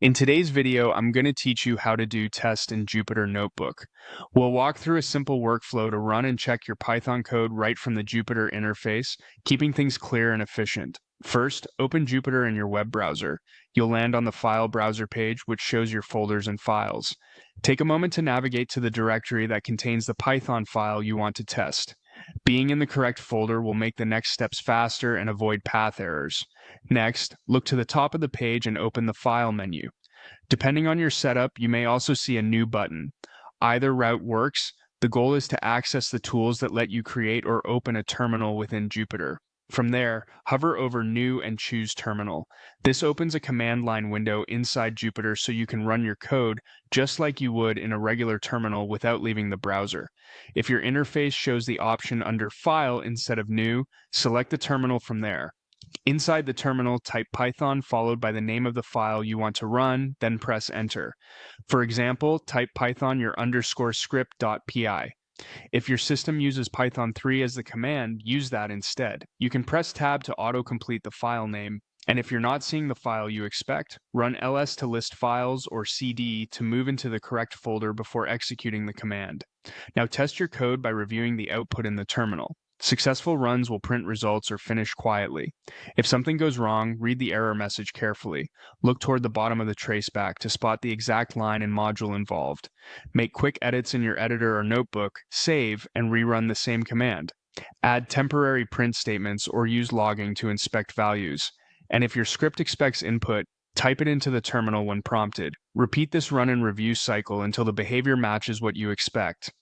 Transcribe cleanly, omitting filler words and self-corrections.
In today's video, I'm going to teach you how to do tests in Jupyter Notebook. We'll walk through a simple workflow to run and check your Python code right from the Jupyter interface, keeping things clear and efficient. First, open Jupyter in your web browser. You'll land on the File Browser page, which shows your folders and files. Take a moment to navigate to the directory that contains the Python file you want to test. Being in the correct folder will make the next steps faster and avoid path errors. Next, look to the top of the page and open the File menu. Depending on your setup, you may also see a new button. Either route works. The goal is to access the tools that let you create or open a terminal within Jupyter. From there, hover over New and choose Terminal. This opens a command line window inside Jupyter so you can run your code just like you would in a regular terminal without leaving the browser. If your interface shows the option under File instead of New, select the terminal from there. Inside the terminal, type Python followed by the name of the file you want to run, then press Enter. For example, type Python your underscore script.py. If your system uses Python 3 as the command, use that instead. You can press Tab to autocomplete the file name, and if you're not seeing the file you expect, run ls to list files or cd to move into the correct folder before executing the command. Now test your code by reviewing the output in the terminal. Successful runs will print results or finish quietly. If something goes wrong, read the error message carefully. Look toward the bottom of the traceback to spot the exact line and module involved. Make quick edits in your editor or notebook, save, and rerun the same command. Add temporary print statements or use logging to inspect values. And if your script expects input, type it into the terminal when prompted. Repeat this run and review cycle until the behavior matches what you expect.